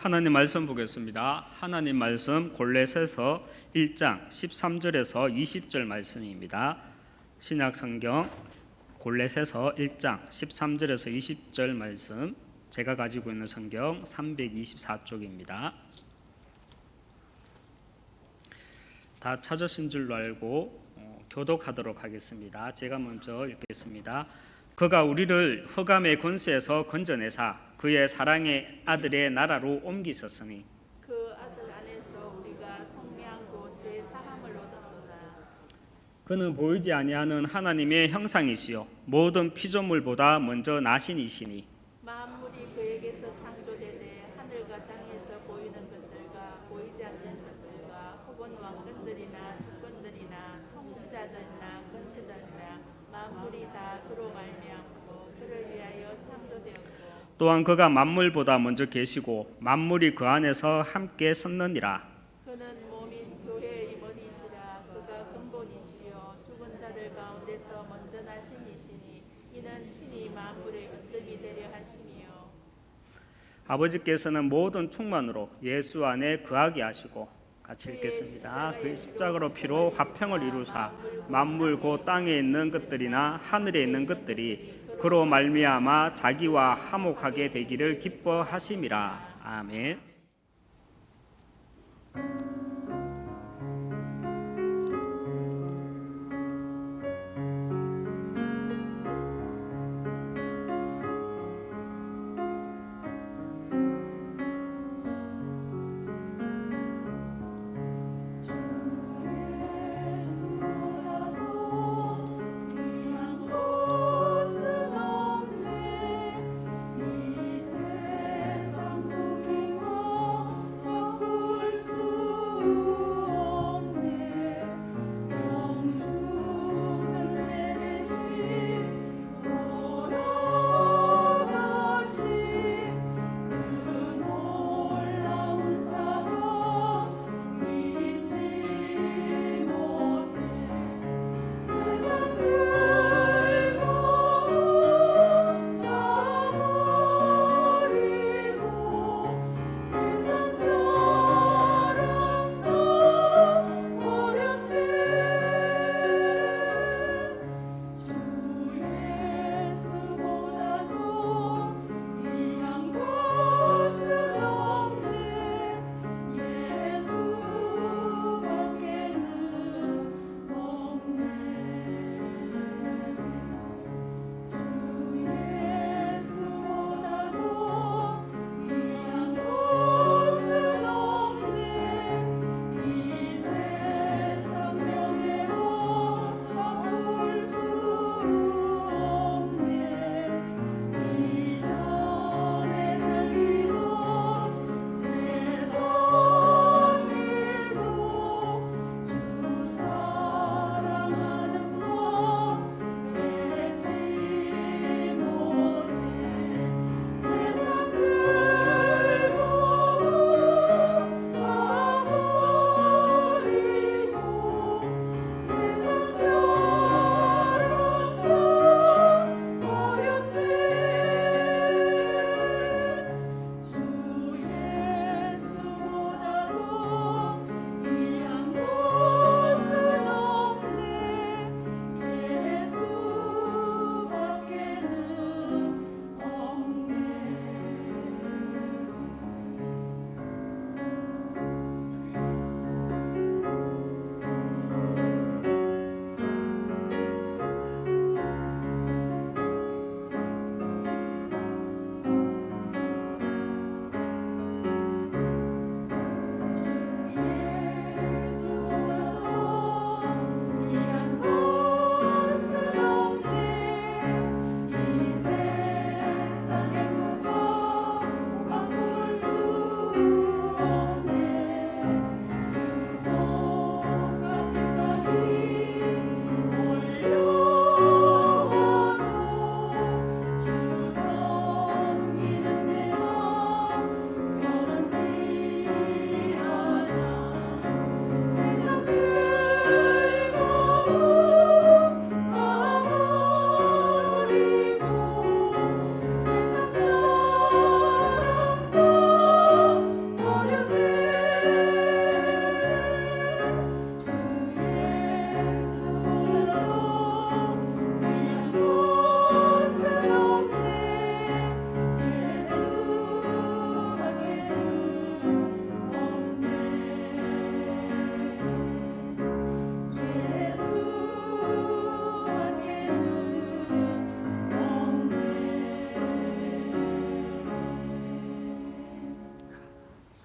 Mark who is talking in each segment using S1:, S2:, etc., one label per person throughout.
S1: 하나님 말씀 보겠습니다. 하나님 말씀 골로새서 1장 13절에서 20절 말씀입니다. 신약 성경 골로새서 1장 13절에서 20절 말씀, 제가 가지고 있는 성경 324쪽입니다. 다 찾으신 줄로 알고 교독하도록 하겠습니다. 제가 먼저 읽겠습니다. 그가 우리를 흑암의 권세에서 건져내사 그의 사랑의 아들의 나라로 옮기셨으니
S2: 그 아들 안에서 우리가 성량고 제 사함을 얻었도다.
S1: 그는 보이지 아니하는 하나님의 형상이시요 모든 피조물보다 먼저 나신이시니
S2: 만물이 그에게서 창조되되 하늘과 땅에서 보이는 것들과 보이지 않는 것들과 혹은 왕권들이나 주권들이나 통치자들이나 권세자들이나 만물이 다 그로 말미암고 그를 위하여 창조되었고
S1: 또한 그가 만물보다 먼저 계시고 만물이 그 안에서 함께 섰느니라.
S2: 그는 몸인 교회의 임원이시라. 그가 근본이시요 죽은 자들 가운데서 먼저 나신이시니 이는 친히 만물의 으뜸이 되려 하심이요
S1: 아버지께서는 모든 충만으로 예수 안에 거하게 하시고, 같이 읽겠습니다. 그의 십자가로 피로 화평을 이루사 만물 곧 땅에 있는 것들이나 하늘에 있는 것들이 그로 말미암아 자기와 화목하게 되기를 기뻐하심이라. 아멘.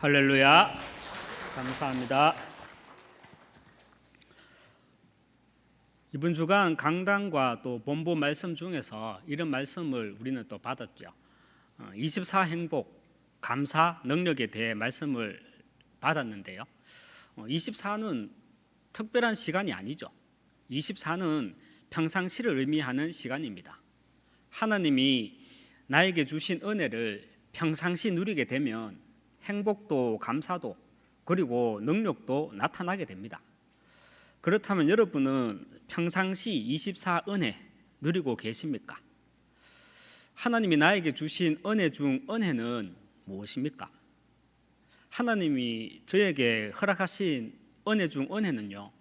S1: 할렐루야. 감사합니다. 이번 주간 강단과 또 본부 말씀 중에서 이런 말씀을 우리는 또 받았죠. 24행복, 감사, 능력에 대해 말씀을 받았는데요. 24는 특별한 시간이 아니죠. 24는 평상시를 의미하는 시간입니다. 하나님이 나에게 주신 은혜를 평상시 누리게 되면 행복도 감사도 그리고 능력도 나타나게 됩니다. 그렇다면 여러분은 평상시 24 은혜 누리고 계십니까? 하나님이 나에게 주신 은혜 중 은혜는 무엇입니까? 하나님이 저에게 허락하신 은혜 중 은혜는요,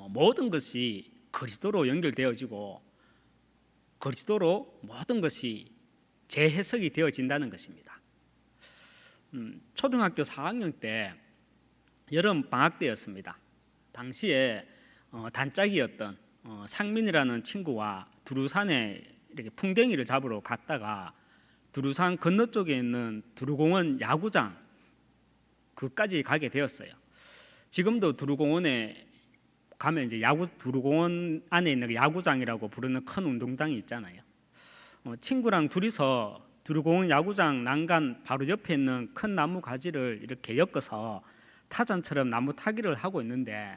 S1: 모든 것이 그리스도로 연결되어지고 그리스도로 모든 것이 재해석이 되어진다는 것입니다. 초등학교 4학년 때 여름 방학 때였습니다. 당시에 단짝이었던 상민이라는 친구와 두루산에 이렇게 풍뎅이를 잡으러 갔다가 두루산 건너쪽에 있는 두루공원 야구장 그까지 가게 되었어요. 지금도 두루공원에 가면 이제 두루공원 안에 있는 야구장이라고 부르는 큰 운동장이 있잖아요. 친구랑 둘이서 두루공원 야구장 난간 바로 옆에 있는 큰 나무 가지를 이렇게 엮어서 타잔처럼 나무 타기를 하고 있는데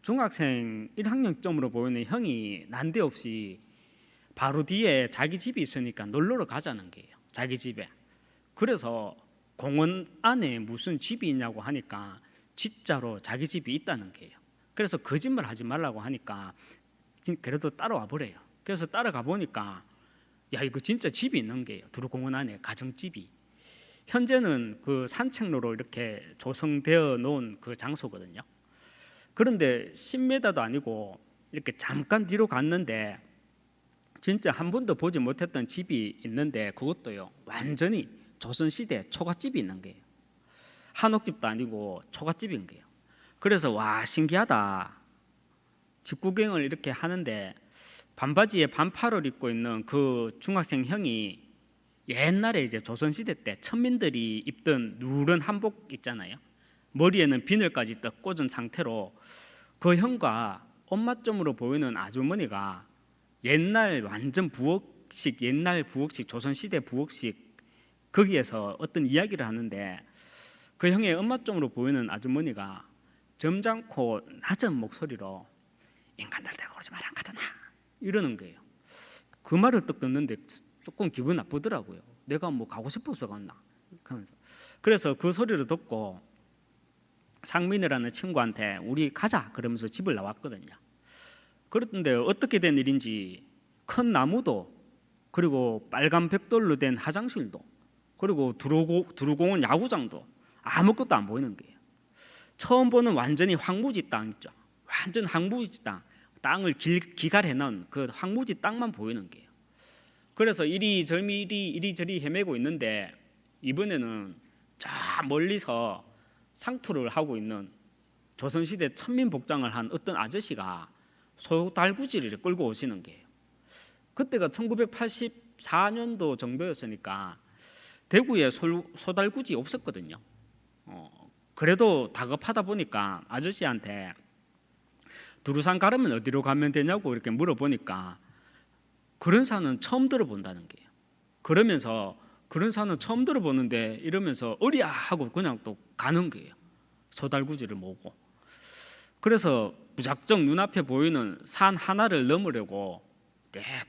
S1: 중학생 1학년쯤으로 보이는 형이 난데없이 바로 뒤에 자기 집이 있으니까 놀러 가자는 거예요. 자기 집에. 그래서 공원 안에 무슨 집이 있냐고 하니까 진짜로 자기 집이 있다는 거예요. 그래서 거짓말 하지 말라고 하니까 그래도 따라와 보래요. 그래서 따라가 보니까 야, 이거 진짜 집이 있는 거예요. 두루공원 안에 가정집이. 현재는 그 산책로로 이렇게 조성되어 놓은 그 장소거든요. 그런데 10m도 아니고 이렇게 잠깐 뒤로 갔는데 진짜 한 번도 보지 못했던 집이 있는데 그것도요, 완전히 조선시대 초가집이 있는 거예요. 한옥집도 아니고 초가집인 거예요. 그래서 와, 신기하다. 집 구경을 이렇게 하는데 반바지에 반팔을 입고 있는 그 중학생 형이 옛날에 이제 조선시대 때 천민들이 입던 누런 한복 있잖아요. 머리에는 비늘까지 딱 꽂은 상태로 그 형과 엄마점으로 보이는 아주머니가 옛날 완전 부엌식, 옛날 부엌식, 조선시대 부엌식 거기에서 어떤 이야기를 하는데 그 형의 엄마점으로 보이는 아주머니가 점잖고 낮은 목소리로 인간들 대고 그러지 말안 가더나 이러는 거예요. 그 말을 딱 듣는데 조금 기분 나쁘더라고요. 내가 뭐 가고 싶어서 갔나 그러면서. 그래서 그 소리를 듣고 상민이라는 친구한테 우리 가자 그러면서 집을 나왔거든요. 그런데 어떻게 된 일인지 큰 나무도 그리고 빨간 벽돌로 된 화장실도 그리고 두루공원 야구장도 아무것도 안 보이는 거예요. 처음 보는 완전히 황무지 땅 있죠. 완전 황무지 땅, 땅을 기갈해 놓은 그 황무지 땅만 보이는 거예요. 그래서 이리저리 헤매고 있는데 이번에는 저 멀리서 상투를 하고 있는 조선시대 천민복장을 한 어떤 아저씨가 소달구지를 끌고 오시는 거예요. 그때가 1984년도 정도였으니까 대구에 소달구지 없었거든요. 그래도 다급하다 보니까 아저씨한테 두루산 가려면 어디로 가면 되냐고 이렇게 물어보니까 그런 산은 처음 들어본다는 거예요. 그러면서 그런 산은 처음 들어보는데 이러면서 어리야 하고 그냥 또 가는 거예요. 소달구지를 모고. 그래서 무작정 눈앞에 보이는 산 하나를 넘으려고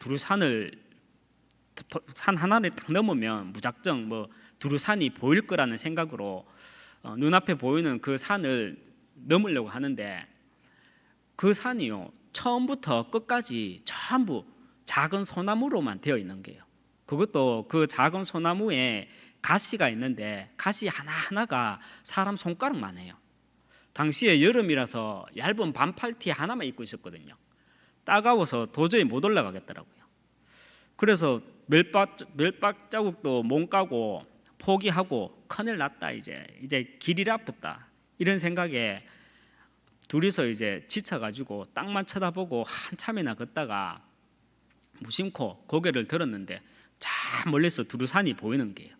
S1: 두루산을 산 하나를 딱 넘으면 무작정 뭐 두루산이 보일 거라는 생각으로 눈앞에 보이는 그 산을 넘으려고 하는데 그 산이요 처음부터 끝까지 전부 작은 소나무로만 되어 있는 거예요. 그것도 그 작은 소나무에 가시가 있는데 가시 하나하나가 사람 손가락만 해요. 당시에 여름이라서 얇은 반팔티 하나만 입고 있었거든요. 따가워서 도저히 못 올라가겠더라고요. 그래서 멸박 자국도 못 가고 포기하고 큰일 났다, 이제 길이 아프다 이런 생각에 둘이서 이제 지쳐가지고 땅만 쳐다보고 한참이나 걷다가 무심코 고개를 들었는데 저 멀리서 두루산이 보이는 거예요.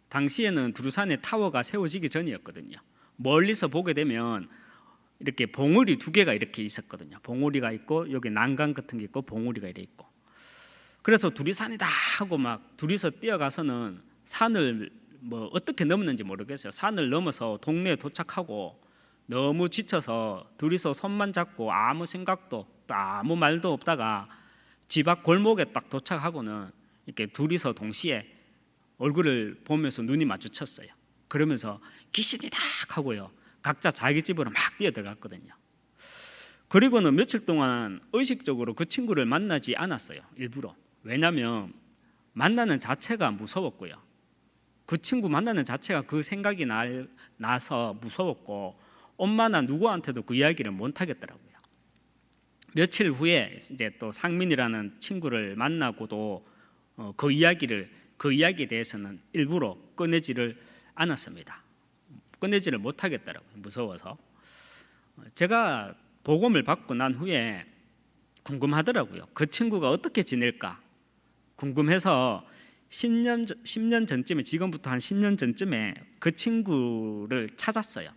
S1: 당시에는 두루산에 타워가 세워지기 전이었거든요. 멀리서 보게 되면 이렇게 봉우리 두 개가 이렇게 있었거든요. 봉우리가 있고 여기 난간 같은 게 있고 봉우리가 이렇게 있고. 그래서 두리산이다 하고 막 둘이서 뛰어가서는 산을 뭐 어떻게 넘었는지 모르겠어요. 산을 넘어서 동네에 도착하고 너무 지쳐서 둘이서 손만 잡고 아무 생각도 또 아무 말도 없다가 집 앞 골목에 딱 도착하고는 이렇게 둘이서 동시에 얼굴을 보면서 눈이 마주쳤어요. 그러면서 귀신이다 하고요. 각자 자기 집으로 막 뛰어들어갔거든요. 그리고는 며칠 동안 의식적으로 그 친구를 만나지 않았어요. 일부러. 왜냐하면 만나는 자체가 무서웠고요. 그 친구 만나는 자체가 그 생각이 나서 무서웠고 엄마나 누구한테도 그 이야기를 못 하겠더라고요. 며칠 후에 이제 또 상민이라는 친구를 만나고도 그 이야기에 대해서는 일부러 꺼내지를 않았습니다. 꺼내지를 못 하겠더라고요. 무서워서. 제가 복음을 받고 난 후에 궁금하더라고요. 그 친구가 어떻게 지낼까 궁금해서 10년 전쯤에, 지금부터 한 10년 전쯤에 그 친구를 찾았어요.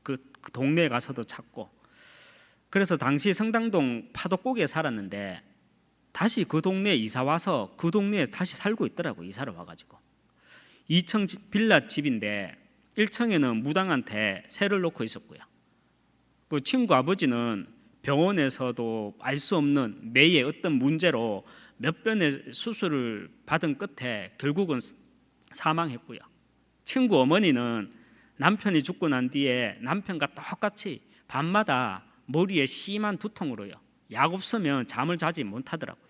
S1: 그 동네에 가서도 찾고. 그래서 당시 성당동 파도고기에 살았는데 다시 그 동네에 이사 와서 그 동네에 다시 살고 있더라고요. 이사를 와가지고 2층 빌라 집인데 1층에는 무당한테 세를 놓고 있었고요. 그 친구 아버지는 병원에서도 알 수 없는 뇌의 어떤 문제로 몇 번의 수술을 받은 끝에 결국은 사망했고요. 친구 어머니는 남편이 죽고 난 뒤에 남편과 똑같이 밤마다 머리에 심한 두통으로요. 약 없으면 잠을 자지 못하더라고요.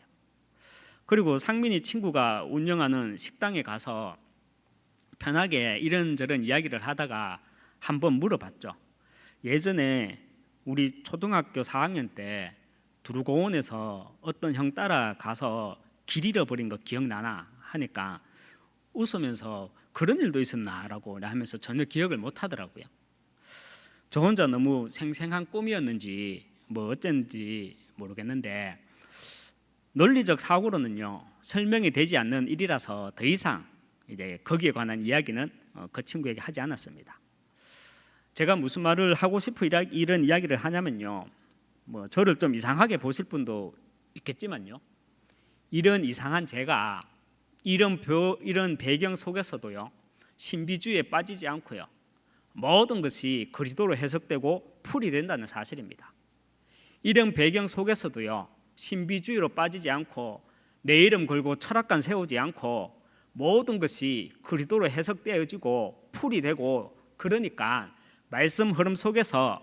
S1: 그리고 상민이 친구가 운영하는 식당에 가서 편하게 이런저런 이야기를 하다가 한번 물어봤죠. 예전에 우리 초등학교 4학년 때 두루공원에서 어떤 형 따라가서 길 잃어버린 거 기억나나 하니까 웃으면서 그런 일도 있었나라고 하면서 전혀 기억을 못 하더라고요. 저 혼자 너무 생생한 꿈이었는지 뭐 어쩐지 모르겠는데 논리적 사고로는요 설명이 되지 않는 일이라서 더 이상 이제 거기에 관한 이야기는 그 친구에게 하지 않았습니다. 제가 무슨 말을 하고 싶어 이런 이야기를 하냐면요, 뭐 저를 좀 이상하게 보실 분도 있겠지만요, 이런 이상한 제가 이런 배경 속에서도요 신비주의에 빠지지 않고요 모든 것이 그리스도로 해석되고 풀이된다는 사실입니다. 이런 배경 속에서도요 신비주의로 빠지지 않고 내 이름 걸고 철학관 세우지 않고 모든 것이 그리스도로 해석되어지고 풀이되고, 그러니까 말씀 흐름 속에서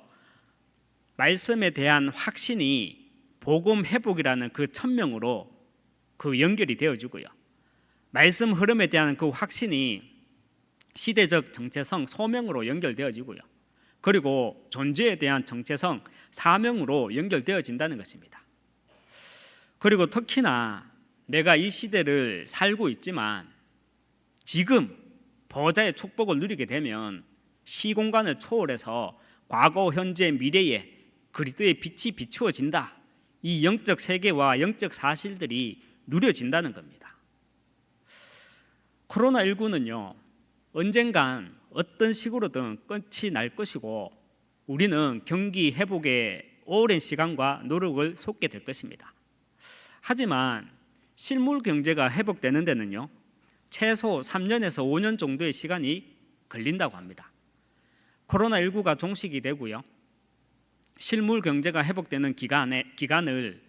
S1: 말씀에 대한 확신이 복음 회복이라는 그 천명으로 그 연결이 되어지고요, 말씀 흐름에 대한 그 확신이 시대적 정체성 소명으로 연결되어지고요, 그리고 존재에 대한 정체성 사명으로 연결되어진다는 것입니다. 그리고 특히나 내가 이 시대를 살고 있지만 지금 보좌의 축복을 누리게 되면 시공간을 초월해서 과거, 현재, 미래에 그리스도의 빛이 비추어진다. 이 영적 세계와 영적 사실들이 누려진다는 겁니다. 코로나19는요 언젠간 어떤 식으로든 끝이 날 것이고 우리는 경기 회복에 오랜 시간과 노력을 쏟게 될 것입니다. 하지만 실물 경제가 회복되는 데는요 최소 3년에서 5년 정도의 시간이 걸린다고 합니다. 코로나19가 종식이 되고요 실물 경제가 회복되는 기간을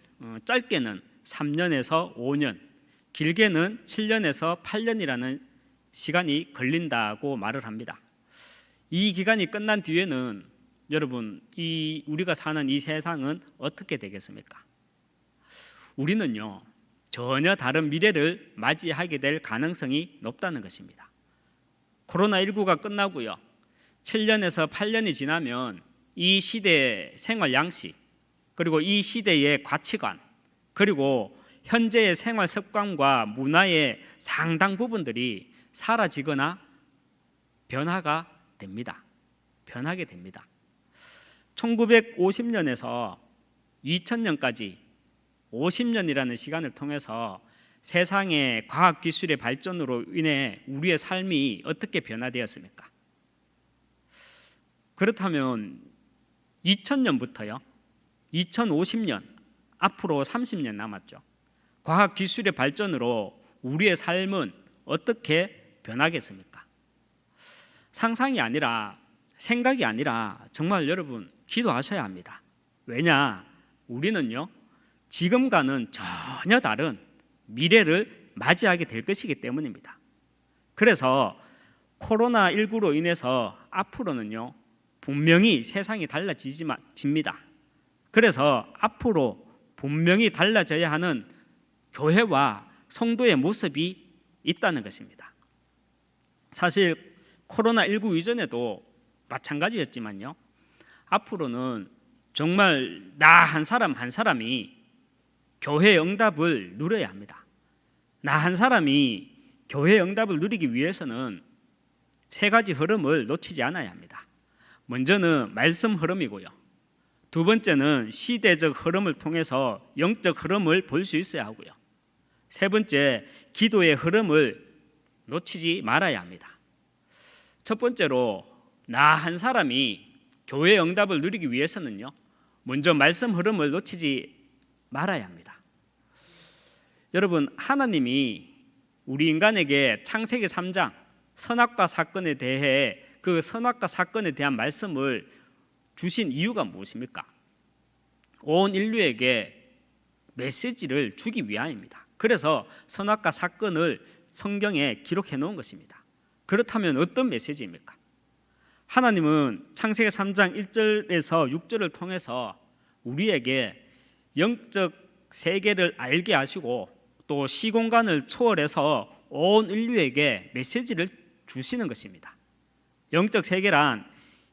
S1: 짧게는 3년에서 5년, 길게는 7년에서 8년이라는 시간이 걸린다고 말을 합니다. 이 기간이 끝난 뒤에는 여러분 우리가 사는 이 세상은 어떻게 되겠습니까? 우리는요 전혀 다른 미래를 맞이하게 될 가능성이 높다는 것입니다. 코로나19가 끝나고요 7년에서 8년이 지나면 이 시대의 생활 양식, 그리고 이 시대의 가치관, 그리고 현재의 생활 습관과 문화의 상당 부분들이 사라지거나 변화가 됩니다. 변하게 됩니다. 1950년에서 2000년까지 50년이라는 시간을 통해서 세상의 과학 기술의 발전으로 인해 우리의 삶이 어떻게 변화되었습니까? 그렇다면 2000년부터요 2050년 앞으로 30년 남았죠. 과학 기술의 발전으로 우리의 삶은 어떻게 변하겠습니까? 상상이 아니라 생각이 아니라 정말 여러분 기도하셔야 합니다. 왜냐? 우리는요 지금과는 전혀 다른 미래를 맞이하게 될 것이기 때문입니다. 그래서 코로나19로 인해서 앞으로는요 분명히 세상이 달라집니다. 그래서 앞으로 분명히 달라져야 하는 교회와 성도의 모습이 있다는 것입니다. 사실 코로나19 이전에도 마찬가지였지만요 앞으로는 정말 나 한 사람 한 사람이 교회의 응답을 누려야 합니다. 나 한 사람이 교회의 응답을 누리기 위해서는 세 가지 흐름을 놓치지 않아야 합니다. 먼저는 말씀 흐름이고요. 두 번째는 시대적 흐름을 통해서 영적 흐름을 볼 수 있어야 하고요. 세 번째, 기도의 흐름을 놓치지 말아야 합니다. 첫 번째로 나 한 사람이 교회의 응답을 누리기 위해서는요 먼저 말씀 흐름을 놓치지 말아야 합니다. 여러분, 하나님이 우리 인간에게 창세기 3장 선악과 사건에 대해 그 선악과 사건에 대한 말씀을 주신 이유가 무엇입니까? 온 인류에게 메시지를 주기 위함입니다. 그래서 선악과 사건을 성경에 기록해 놓은 것입니다. 그렇다면 어떤 메시지입니까? 하나님은 창세기 3장 1절에서 6절을 통해서 우리에게 영적 세계를 알게 하시고 또 시공간을 초월해서 온 인류에게 메시지를 주시는 것입니다. 영적 세계란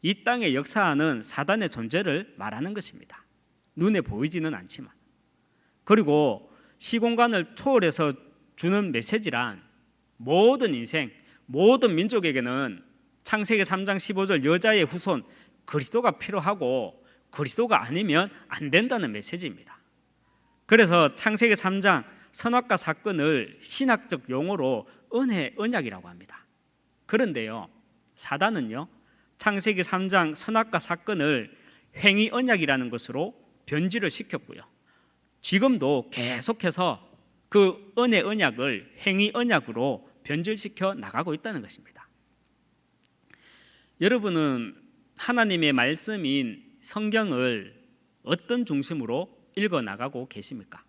S1: 이 땅에 역사하는 사단의 존재를 말하는 것입니다. 눈에 보이지는 않지만. 그리고 시공간을 초월해서 주는 메시지란 모든 인생, 모든 민족에게는 창세기 3장 15절 여자의 후손 그리스도가 필요하고 그리스도가 아니면 안 된다는 메시지입니다. 그래서 창세기 3장 선악과 사건을 신학적 용어로 은혜 언약이라고 합니다. 그런데요 사단은요 창세기 3장 선악과 사건을 횡의 언약이라는 것으로 변질을 시켰고요. 지금도 계속해서 그 은혜 언약을 횡의 언약으로 변질시켜 나가고 있다는 것입니다. 여러분은 하나님의 말씀인 성경을 어떤 중심으로 읽어 나가고 계십니까?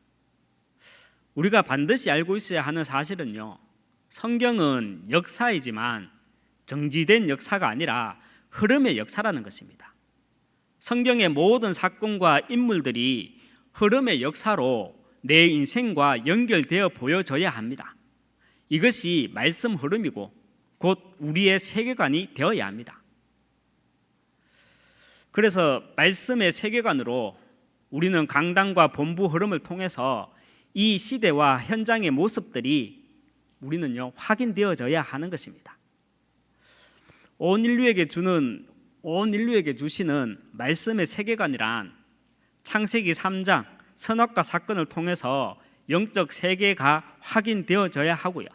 S1: 우리가 반드시 알고 있어야 하는 사실은요 성경은 역사이지만 정지된 역사가 아니라 흐름의 역사라는 것입니다. 성경의 모든 사건과 인물들이 흐름의 역사로 내 인생과 연결되어 보여져야 합니다. 이것이 말씀 흐름이고 곧 우리의 세계관이 되어야 합니다. 그래서 말씀의 세계관으로 우리는 강단과 본부 흐름을 통해서 이 시대와 현장의 모습들이 우리는요 확인되어져야 하는 것입니다. 온 인류에게 주시는 말씀의 세계관이란 창세기 3장 선악과 사건을 통해서 영적 세계가 확인되어져야 하고요.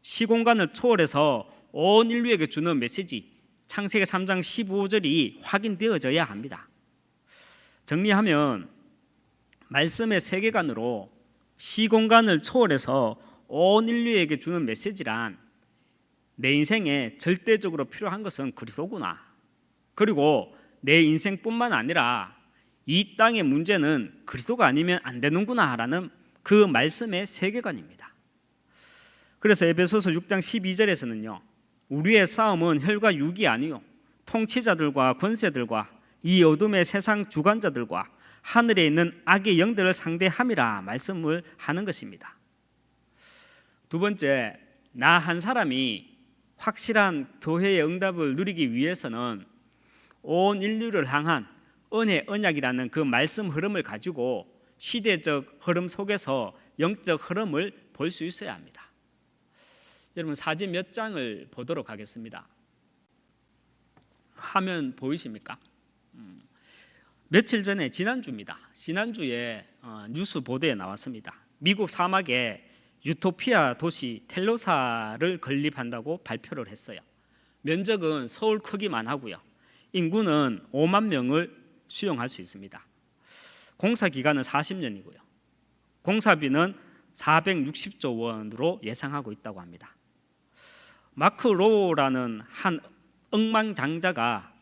S1: 시공간을 초월해서 온 인류에게 주는 메시지 창세기 3장 15절이 확인되어져야 합니다. 정리하면 말씀의 세계관으로 시공간을 초월해서 온 인류에게 주는 메시지란 내 인생에 절대적으로 필요한 것은 그리스도구나. 그리고 내 인생뿐만 아니라 이 땅의 문제는 그리스도가 아니면 안 되는구나라는 그 말씀의 세계관입니다. 그래서 에베소서 6장 12절에서는요 우리의 싸움은 혈과 육이 아니요 통치자들과 권세들과 이 어둠의 세상 주관자들과 하늘에 있는 악의 영들을 상대함이라 말씀을 하는 것입니다. 두 번째, 나 한 사람이 확실한 교회의 응답을 누리기 위해서는 온 인류를 향한 은혜 언약이라는 그 말씀 흐름을 가지고 시대적 흐름 속에서 영적 흐름을 볼 수 있어야 합니다. 여러분 사진 몇 장을 보도록 하겠습니다. 화면 보이십니까? 며칠 전에 지난주에 뉴스 보도에 나왔습니다. 미국 사막에 유토피아 도시 텔로사를 건립한다고 발표를 했어요. 면적은 서울 크기만 하고요. 인구는 5만 명을 수용할 수 있습니다. 공사 기간은 40년이고요. 공사비는 460조 원으로 예상하고 있다고 합니다. 마크 로우라는 한 억만장자가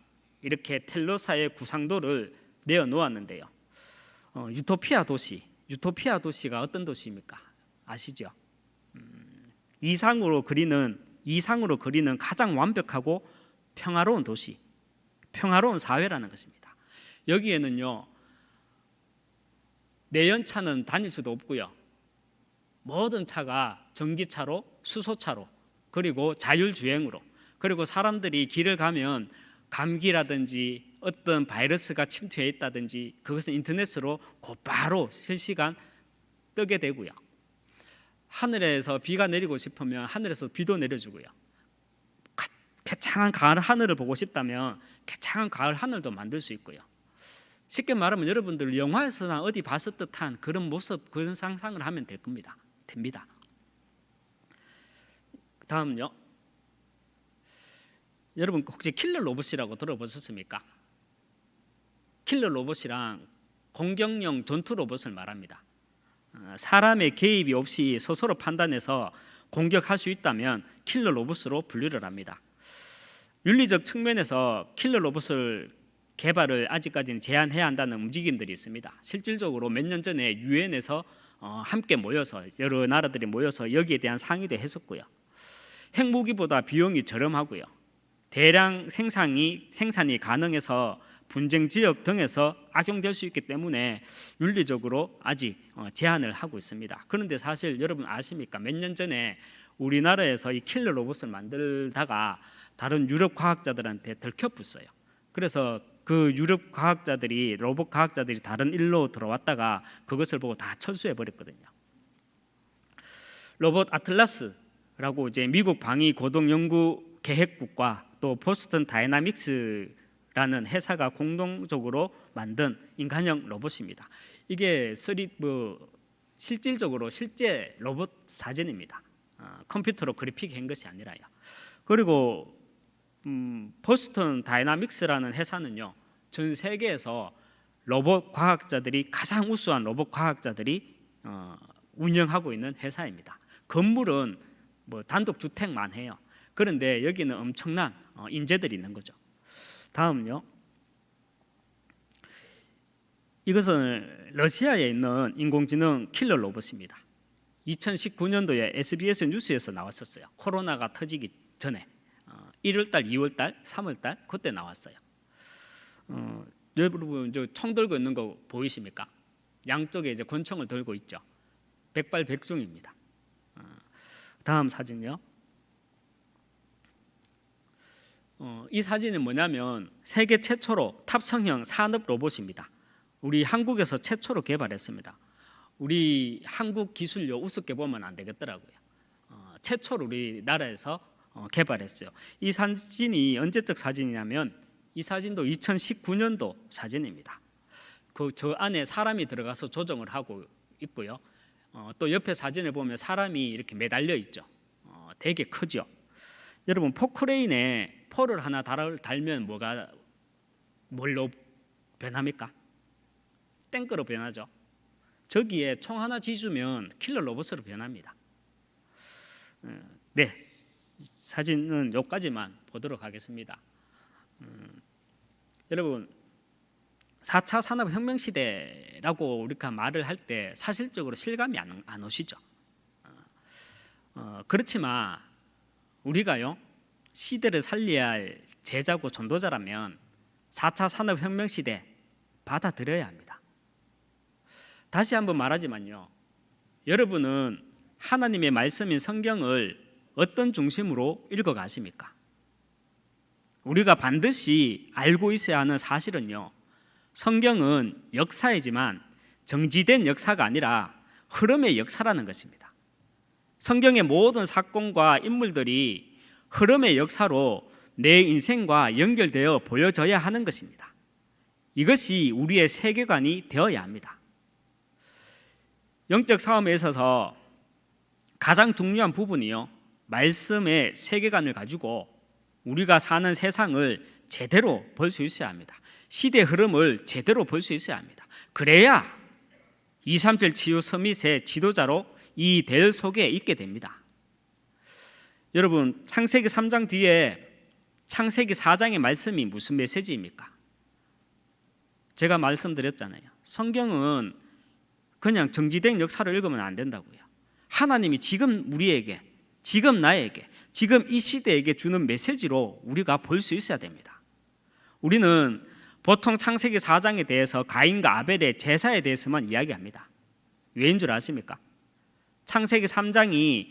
S1: 이렇게 텔로사의 구상도를 내어놓았는데요. 유토피아 도시가 어떤 도시입니까? 아시죠? 이상으로 그리는 가장 완벽하고 평화로운 도시, 평화로운 사회라는 것입니다. 여기에는요, 내연차는 다닐 수도 없고요. 모든 차가 전기차로, 수소차로, 그리고 자율주행으로, 그리고 사람들이 길을 가면 감기라든지 어떤 바이러스가 침투해 있다든지 그것은 인터넷으로 곧바로 실시간 뜨게 되고요. 하늘에서 비가 내리고 싶으면 하늘에서 비도 내려주고요. 쾌창한 가을 하늘을 보고 싶다면 쾌창한 가을 하늘도 만들 수 있고요. 쉽게 말하면 여러분들 영화에서나 어디 봤을 듯한 그런 모습, 그런 상상을 하면 됩니다. 다음은요. 여러분 혹시 킬러 로봇이라고 들어보셨습니까? 킬러 로봇이랑 공격용 전투 로봇을 말합니다. 사람의 개입이 없이 스스로 판단해서 공격할 수 있다면 킬러 로봇으로 분류를 합니다. 윤리적 측면에서 킬러 로봇을 개발을 아직까지는 제한해야 한다는 움직임들이 있습니다. 실질적으로 몇 년 전에 유엔에서 함께 모여서 여러 나라들이 모여서 여기에 대한 상의도 했었고요. 핵무기보다 비용이 저렴하고요. 대량 생산이 가능해서 분쟁 지역 등에서 악용될 수 있기 때문에 윤리적으로 아직 제한을 하고 있습니다. 그런데 사실 여러분 아십니까? 몇 년 전에 우리나라에서 이 킬러 로봇을 만들다가 다른 유럽 과학자들한테 들켜붙어요. 그래서 그 유럽 로봇 과학자들이 다른 일로 들어왔다가 그것을 보고 다 철수해 버렸거든요. 로봇 아틀라스라고 이제 미국 방위 고동 연구 계획국과 또 보스턴 다이나믹스라는 회사가 공동적으로 만든 인간형 로봇입니다. 이게 실질적으로 실제 로봇 사진입니다. 컴퓨터로 그래픽한 것이 아니라요. 그리고 보스턴 다이나믹스라는 회사는요, 전 세계에서 로봇 과학자들이 가장 우수한 로봇 과학자들이 운영하고 있는 회사입니다. 건물은 단독 주택만 해요. 그런데 여기는 엄청난 인재들이 있는 거죠. 다음요. 이것은 러시아에 있는 인공지능 킬러 로봇입니다. 2019년도에 SBS 뉴스에서 나왔었어요. 코로나가 터지기 전에 1월달, 2월달, 3월달 그때 나왔어요. 여러분 총 들고 있는 거 보이십니까? 양쪽에 이제 권총을 들고 있죠. 백발백중입니다. 다음 사진요. 이 사진은 뭐냐면 세계 최초로 탑승형 산업 로봇입니다. 우리 한국에서 최초로 개발했습니다. 우리 한국 기술력 우습게 보면 안 되겠더라고요. 최초로 우리나라에서 개발했어요. 이 사진이 언제적 사진이냐면 이 사진도 2019년도 사진입니다. 저 안에 사람이 들어가서 조정을 하고 있고요. 또 옆에 사진을 보면 사람이 이렇게 매달려 있죠. 되게 크죠. 여러분 포크레인에 폴을 하나 달면 뭘로 변합니까? 탱크로 변하죠. 저기에 총 하나 지주면 킬러 로봇으로 변합니다. 네, 사진은 여기까지만 보도록 하겠습니다. 여러분 4차 산업혁명 시대라고 우리가 말을 할 때 사실적으로 실감이 안 오시죠? 그렇지만 우리가요 시대를 살려야 할 제자고 전도자라면 4차 산업혁명 시대 받아들여야 합니다. 다시 한번 말하지만요, 여러분은 하나님의 말씀인 성경을 어떤 중심으로 읽어가십니까? 우리가 반드시 알고 있어야 하는 사실은요, 성경은 역사이지만 정지된 역사가 아니라 흐름의 역사라는 것입니다. 성경의 모든 사건과 인물들이 흐름의 역사로 내 인생과 연결되어 보여져야 하는 것입니다. 이것이 우리의 세계관이 되어야 합니다. 영적 싸움에 있어서 가장 중요한 부분이요, 말씀의 세계관을 가지고 우리가 사는 세상을 제대로 볼 수 있어야 합니다. 시대 흐름을 제대로 볼 수 있어야 합니다. 그래야 237 치유 서밋의 지도자로 이 대 속에 있게 됩니다. 여러분, 창세기 3장 뒤에 창세기 4장의 말씀이 무슨 메시지입니까? 제가 말씀드렸잖아요. 성경은 그냥 정지된 역사를 읽으면 안 된다고요. 하나님이 지금 우리에게, 지금 나에게, 지금 이 시대에게 주는 메시지로 우리가 볼 수 있어야 됩니다. 우리는 보통 창세기 4장에 대해서 가인과 아벨의 제사에 대해서만 이야기합니다. 왜인 줄 아십니까? 창세기 3장이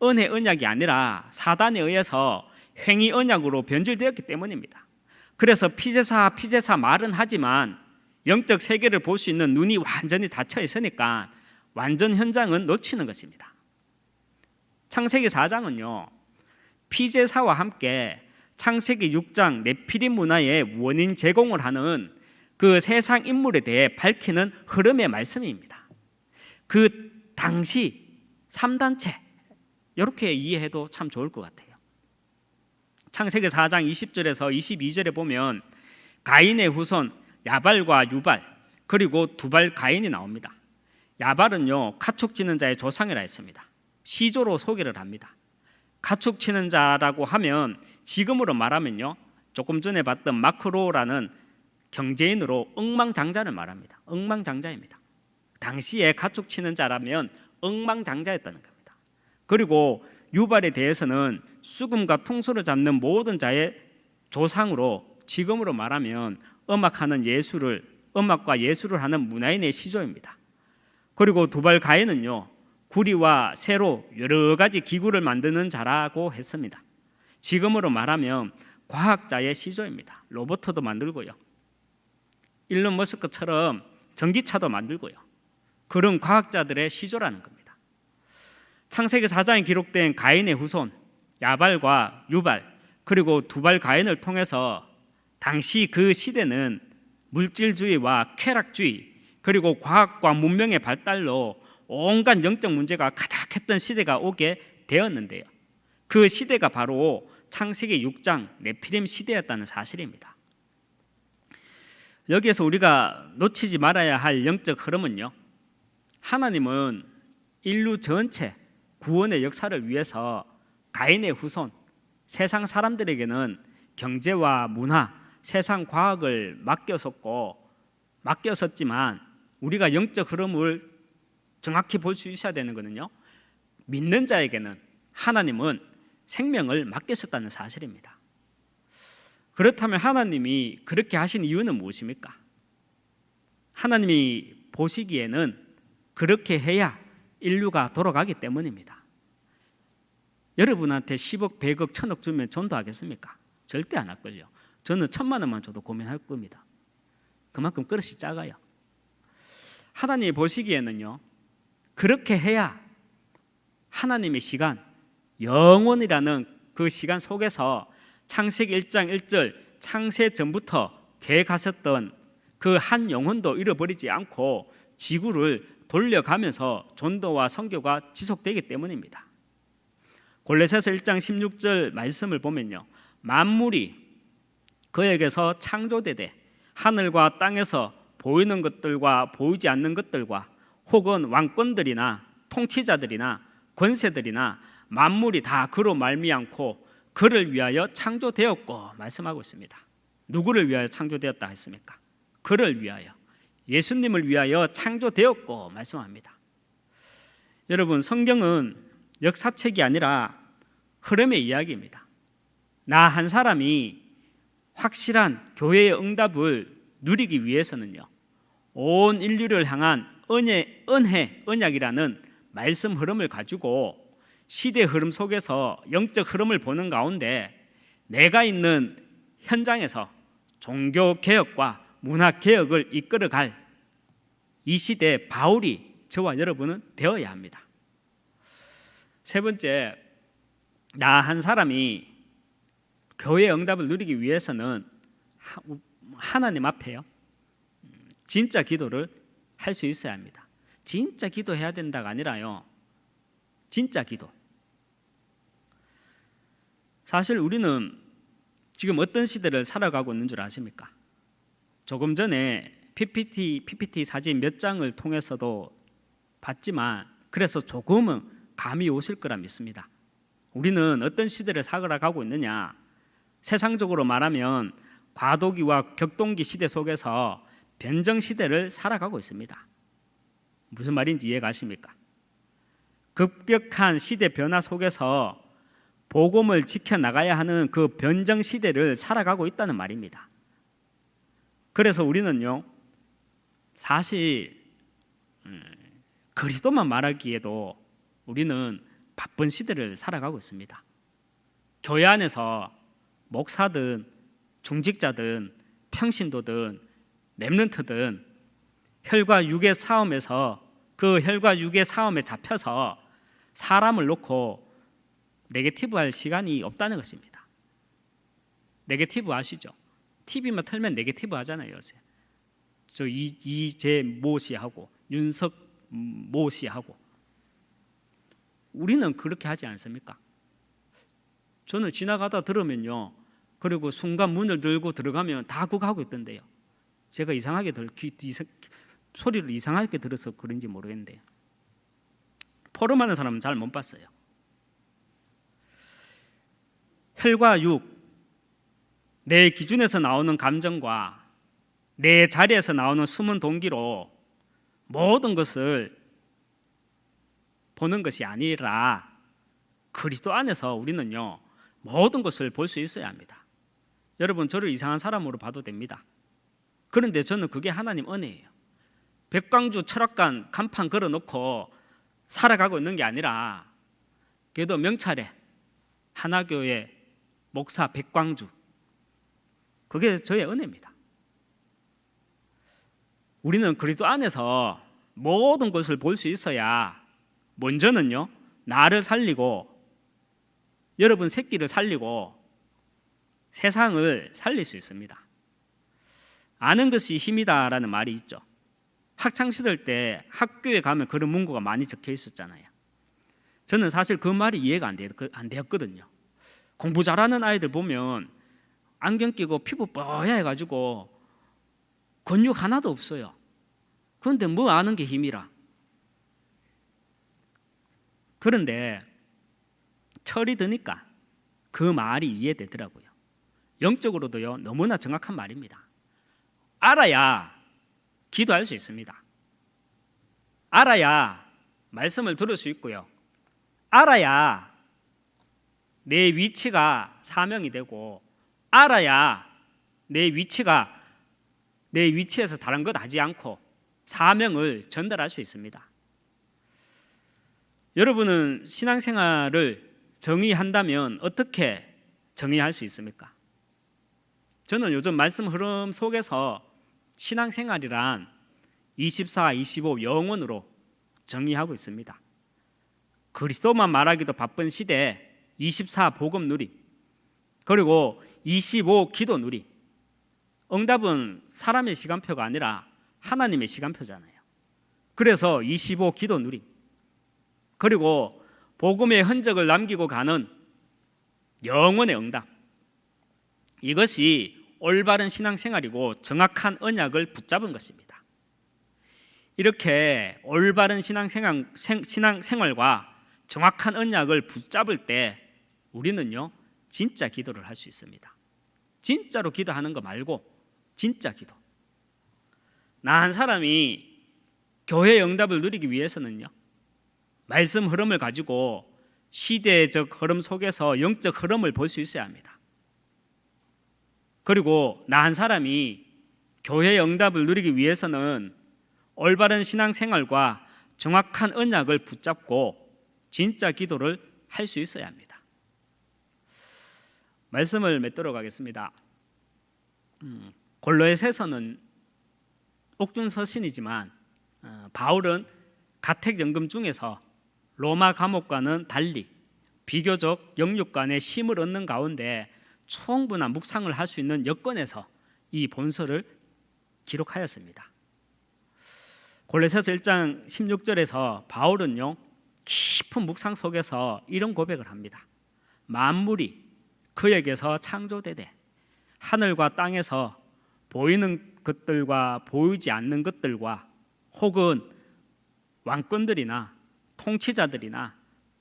S1: 은혜 언약이 아니라 사단에 의해서 행위 언약으로 변질되었기 때문입니다. 그래서 피제사 말은 하지만 영적 세계를 볼 수 있는 눈이 완전히 닫혀 있으니까 완전 현장은 놓치는 것입니다. 창세기 4장은요, 피제사와 함께 창세기 6장 네피림 문화의 원인 제공을 하는 그 세상 인물에 대해 밝히는 흐름의 말씀입니다. 그 당시 3단체, 이렇게 이해해도 참 좋을 것 같아요. 창세기 4장 20절에서 22절에 보면 가인의 후손 야발과 유발, 그리고 두발 가인이 나옵니다. 야발은요, 가축치는 자의 조상이라 했습니다. 시조로 소개를 합니다. 가축치는 자라고 하면 지금으로 말하면요, 조금 전에 봤던 마크로라는 경제인으로 억망장자를 말합니다. 억망장자입니다. 당시에 가축치는 자라면 억망장자였다는 겁니다. 그리고 유발에 대해서는 수금과 퉁소를 잡는 모든 자의 조상으로, 지금으로 말하면 음악과 예술을 하는 문화인의 시조입니다. 그리고 두발 가인은요, 구리와 쇠로 여러 가지 기구를 만드는 자라고 했습니다. 지금으로 말하면 과학자의 시조입니다. 로봇도 만들고요, 일론 머스크처럼 전기차도 만들고요, 그런 과학자들의 시조라는 겁니다. 창세기 4장에 기록된 가인의 후손 야발과 유발, 그리고 두발 가인을 통해서 당시 그 시대는 물질주의와 쾌락주의, 그리고 과학과 문명의 발달로 온갖 영적 문제가 가득했던 시대가 오게 되었는데요, 그 시대가 바로 창세기 6장 네피림 시대였다는 사실입니다. 여기에서 우리가 놓치지 말아야 할 영적 흐름은요, 하나님은 인류 전체 구원의 역사를 위해서 가인의 후손, 세상 사람들에게는 경제와 문화, 세상 과학을 맡겼었지만 우리가 영적 흐름을 정확히 볼 수 있어야 되는 것은요, 믿는 자에게는 하나님은 생명을 맡겼었다는 사실입니다. 그렇다면 하나님이 그렇게 하신 이유는 무엇입니까? 하나님이 보시기에는 그렇게 해야 인류가 돌아가기 때문입니다. 여러분한테 10억, 100억, 1000억 주면 전도하겠습니까? 절대 안 할걸요. 저는 1000만 원만 줘도 고민할 겁니다. 그만큼 그릇이 작아요. 하나님이 보시기에는요, 그렇게 해야 하나님의 시간, 영원이라는 그 시간 속에서 창세기 1장 1절 창세 전부터 계획하셨던 그 한 영혼도 잃어버리지 않고 지구를 돌려가면서 전도와 선교가 지속되기 때문입니다. 골로새서 1장 16절 말씀을 보면요, 만물이 그에게서 창조되되 하늘과 땅에서 보이는 것들과 보이지 않는 것들과 혹은 왕권들이나 통치자들이나 권세들이나 만물이 다 그로 말미암고 그를 위하여 창조되었고 말씀하고 있습니다. 누구를 위하여 창조되었다 했습니까? 그를 위하여, 예수님을 위하여 창조되었고 말씀합니다. 여러분, 성경은 역사책이 아니라 흐름의 이야기입니다. 나 한 사람이 확실한 교회의 응답을 누리기 위해서는요, 온 인류를 향한 은혜, 언약이라는 말씀 흐름을 가지고 시대 흐름 속에서 영적 흐름을 보는 가운데 내가 있는 현장에서 종교 개혁과 문화 개혁을 이끌어갈 이 시대 바울이 저와 여러분은 되어야 합니다. 세 번째, 나 한 사람이 교회의 응답을 누리기 위해서는 하나님 앞에요, 진짜 기도를 할 수 있어야 합니다. 진짜 기도해야 된다가 아니라요, 진짜 기도. 사실 우리는 지금 어떤 시대를 살아가고 있는 줄 아십니까? 조금 전에 PPT 사진 몇 장을 통해서도 봤지만 그래서 조금은 감이 오실 거라 믿습니다. 우리는 어떤 시대를 살아가고 있느냐? 세상적으로 말하면 과도기와 격동기 시대 속에서 변정 시대를 살아가고 있습니다. 무슨 말인지 이해가십니까? 급격한 시대 변화 속에서 복음을 지켜나가야 하는 그 변정 시대를 살아가고 있다는 말입니다. 그래서 우리는요, 사실 그리스도만 말하기에도 우리는 바쁜 시대를 살아가고 있습니다. 교회 안에서 목사든 중직자든 평신도든 렘넌트든 혈과 육의 싸움에서 그 혈과 육의 싸움에 잡혀서 사람을 놓고 네게티브할 시간이 없다는 것입니다. 네게티브 아시죠? TV만 틀면 네게티브 하잖아요. 요새 저 이재 모 씨하고 윤석 모 씨하고 우리는 그렇게 하지 않습니까? 저는 지나가다 들으면요, 그리고 순간 문을 들고 들어가면 다 그거 하고 있던데요. 제가 이상하게 소리를 이상하게 들어서 그런지 모르겠는데요. 포럼하는 사람은 잘 못 봤어요. 혈과 육, 내 기준에서 나오는 감정과 내 자리에서 나오는 숨은 동기로 모든 것을 보는 것이 아니라 그리스도 안에서 우리는요, 모든 것을 볼 수 있어야 합니다. 여러분, 저를 이상한 사람으로 봐도 됩니다. 그런데 저는 그게 하나님 은혜예요. 백광주 철학관 간판 걸어놓고 살아가고 있는 게 아니라 그래도 명찰에 하나교회 목사 백광주, 그게 저의 은혜입니다. 우리는 그리스도 안에서 모든 것을 볼 수 있어야 먼저는요, 나를 살리고 여러분 새끼를 살리고 세상을 살릴 수 있습니다. 아는 것이 힘이다라는 말이 있죠. 학창시절 때 학교에 가면 그런 문구가 많이 적혀 있었잖아요. 저는 사실 그 말이 이해가 안 되었거든요. 공부 잘하는 아이들 보면 안경 끼고 피부 뽀얗해가지고 근육 하나도 없어요. 그런데 뭐 아는 게 힘이라. 그런데 철이 드니까 그 말이 이해되더라고요. 영적으로도요, 너무나 정확한 말입니다. 알아야 기도할 수 있습니다. 알아야 말씀을 들을 수 있고요. 알아야 내 위치가 사명이 되고, 알아야 내 위치에서 다른 것 하지 않고 사명을 전달할 수 있습니다. 여러분은 신앙생활을 정의한다면 어떻게 정의할 수 있습니까? 저는 요즘 말씀 흐름 속에서 신앙생활이란 24, 25 영원으로 정의하고 있습니다. 그리스도만 말하기도 바쁜 시대에 24 복음 누리, 그리고 25 기도 누리. 응답은 사람의 시간표가 아니라 하나님의 시간표잖아요. 그래서 25 기도 누리, 그리고 복음의 흔적을 남기고 가는 영원의 응답. 이것이 올바른 신앙생활이고 정확한 언약을 붙잡은 것입니다. 이렇게 올바른 신앙생활과 정확한 언약을 붙잡을 때 우리는요, 진짜 기도를 할 수 있습니다. 진짜로 기도하는 거 말고 진짜 기도. 나 한 사람이 교회의 응답을 누리기 위해서는요, 말씀 흐름을 가지고 시대적 흐름 속에서 영적 흐름을 볼 수 있어야 합니다. 그리고 나 한 사람이 교회의 응답을 누리기 위해서는 올바른 신앙생활과 정확한 언약을 붙잡고 진짜 기도를 할 수 있어야 합니다. 말씀을 맺도록 하겠습니다. 골로새서는 옥중서신이지만 바울은 가택연금 중에서 로마 감옥과는 달리 비교적 영육간의 힘을 얻는 가운데 충분한 묵상을 할 수 있는 여건에서 이 본서를 기록하였습니다. 골로새서 1장 16절에서 바울은요, 깊은 묵상 속에서 이런 고백을 합니다. 만물이 그에게서 창조되되 하늘과 땅에서 보이는 것들과 보이지 않는 것들과 혹은 왕권들이나 통치자들이나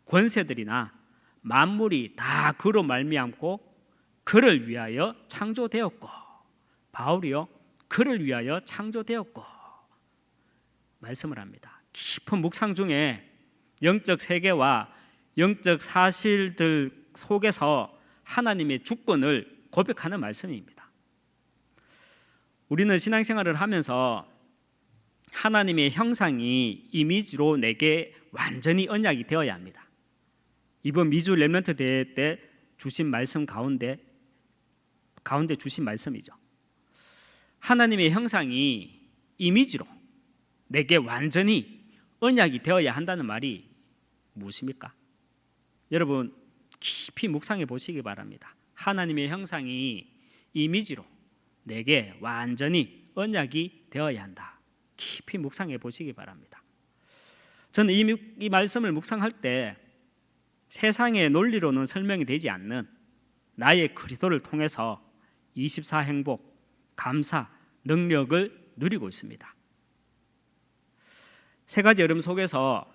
S1: 권세들이나 만물이 다 그로 말미암고 그를 위하여 창조되었고, 바울이요 그를 위하여 창조되었고 말씀을 합니다. 깊은 묵상 중에 영적 세계와 영적 사실들 속에서 하나님의 주권을 고백하는 말씀입니다. 우리는 신앙생활을 하면서 하나님의 형상이 이미지로 내게 완전히 언약이 되어야 합니다. 이번 미주 렘넌트 대회 때 주신 말씀 가운데 주신 말씀이죠. 하나님의 형상이 이미지로 내게 완전히 언약이 되어야 한다는 말이 무엇입니까? 여러분 깊이 묵상해 보시기 바랍니다. 하나님의 형상이 이미지로 내게 완전히 언약이 되어야 한다. 깊이 묵상해 보시기 바랍니다. 저는 이 말씀을 묵상할 때 세상의 논리로는 설명이 되지 않는 나의 그리스도를 통해서 24행복, 감사, 능력을 누리고 있습니다. 세 가지 여름 속에서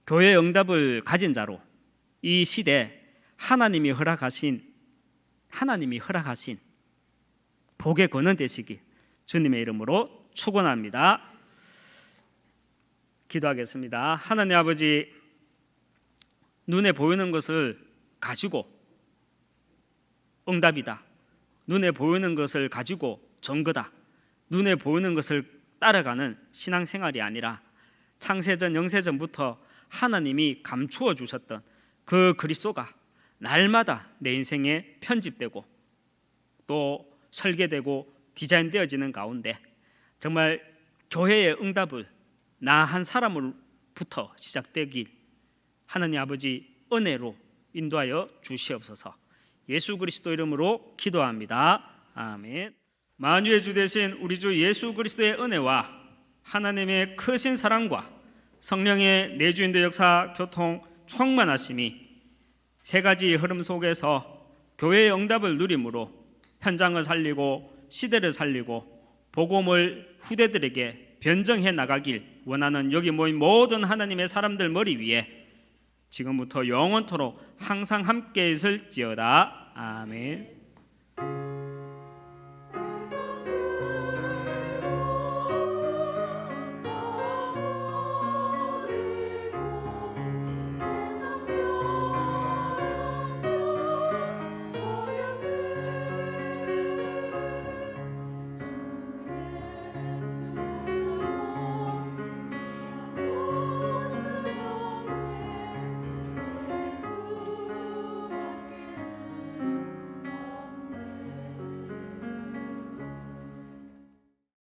S1: 교회의 응답을 가진 자로 이 시대 하나님이 허락하신 복의 권한 되시기 주님의 이름으로 축원합니다. 기도하겠습니다. 하나님 아버지, 눈에 보이는 것을 가지고 응답이다, 눈에 보이는 것을 가지고 증거다, 눈에 보이는 것을 따라가는 신앙생활이 아니라 창세전 영세전부터 하나님이 감추어 주셨던 그 그리스도가 날마다 내 인생에 편집되고 또 설계되고 디자인되어지는 가운데 정말 교회의 응답을 나 한 사람으로부터 시작되길 하나님 아버지 은혜로 인도하여 주시옵소서. 예수 그리스도 이름으로 기도합니다. 아멘. 만유의 주 되신 우리 주 예수 그리스도의 은혜와 하나님의 크신 사랑과 성령의 내주인도 역사 교통 충만하심이 세 가지 흐름 속에서 교회의 응답을 누림으로 현장을 살리고 시대를 살리고 복음을 후대들에게 변정해 나가길 원하는 여기 모인 모든 하나님의 사람들 머리 위에 지금부터 영원토록 항상 함께 있을지어다. 아멘.